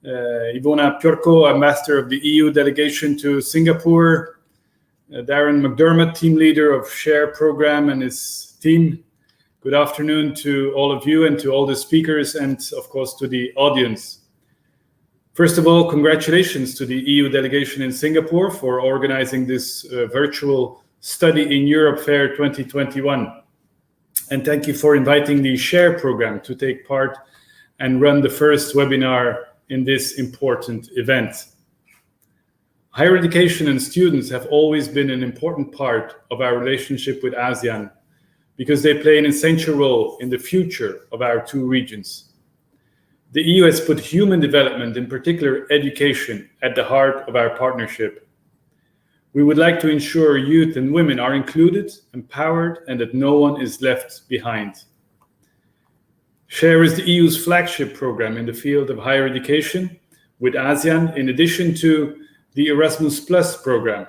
Ivona Pjorko, Ambassador of the EU delegation to Singapore, Darren McDermott, team leader of SHARE program and his team. Good afternoon to all of you and to all the speakers and of course to the audience. First of all, congratulations to the EU delegation in Singapore for organizing this virtual Study in Europe Fair 2021. And thank you for inviting the SHARE program to take part and run the first webinar in this important event. Higher education and students have always been an important part of our relationship with ASEAN because they play an essential role in the future of our two regions. The EU has put human development, in particular education, at the heart of our partnership. We would like to ensure youth and women are included, empowered, and that no one is left behind. SHARE is the EU's flagship program in the field of higher education with ASEAN, in addition to the Erasmus Plus program.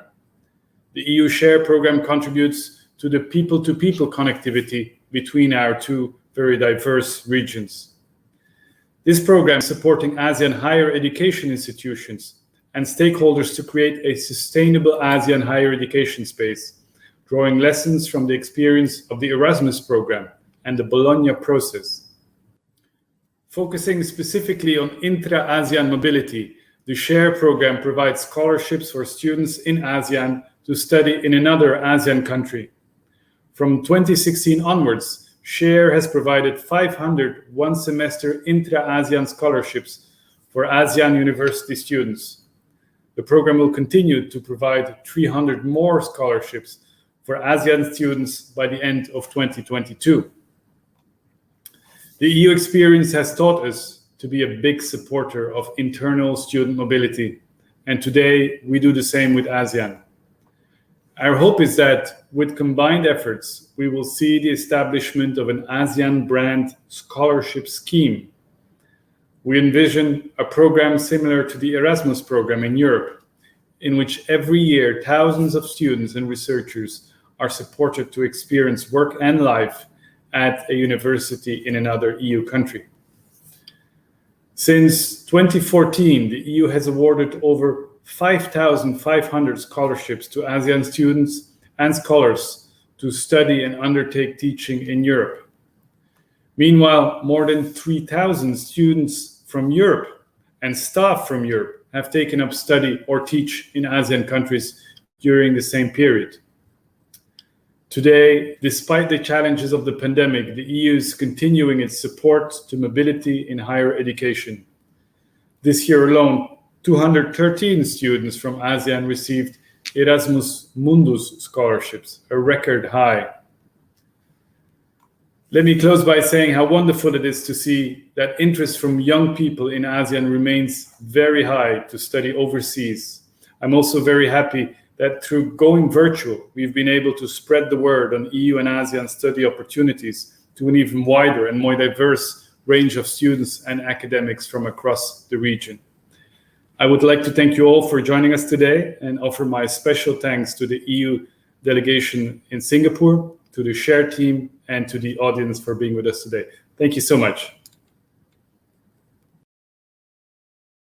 The EU SHARE program contributes to the people-to-people connectivity between our two very diverse regions. This program is supporting ASEAN higher education institutions and stakeholders to create a sustainable ASEAN higher education space, drawing lessons from the experience of the Erasmus program and the Bologna process. Focusing specifically on intra-ASEAN mobility, the SHARE program provides scholarships for students in ASEAN to study in another ASEAN country. From 2016 onwards, SHARE has provided 500 one-semester intra-ASEAN scholarships for ASEAN university students. The program will continue to provide 300 more scholarships for ASEAN students by the end of 2022. The EU experience has taught us to be a big supporter of internal student mobility, and today we do the same with ASEAN. Our hope is that with combined efforts, we will see the establishment of an ASEAN brand scholarship scheme. We envision a program similar to the Erasmus program in Europe, in which every year thousands of students and researchers are supported to experience work and life at a university in another EU country. Since 2014, the EU has awarded over 5,500 scholarships to ASEAN students and scholars to study and undertake teaching in Europe. Meanwhile, more than 3,000 students from Europe and staff from Europe have taken up study or teach in ASEAN countries during the same period. Today, despite the challenges of the pandemic, the EU is continuing its support to mobility in higher education. This year alone, 213 students from ASEAN received Erasmus Mundus scholarships, a record high. Let me close by saying how wonderful it is to see that interest from young people in ASEAN remains very high to study overseas. I'm also very happy that through going virtual, we've been able to spread the word on EU and ASEAN study opportunities to an even wider and more diverse range of students and academics from across the region. I would like to thank you all for joining us today and offer my special thanks to the EU delegation in Singapore, to the SHARE team, and to the audience for being with us today. Thank you so much.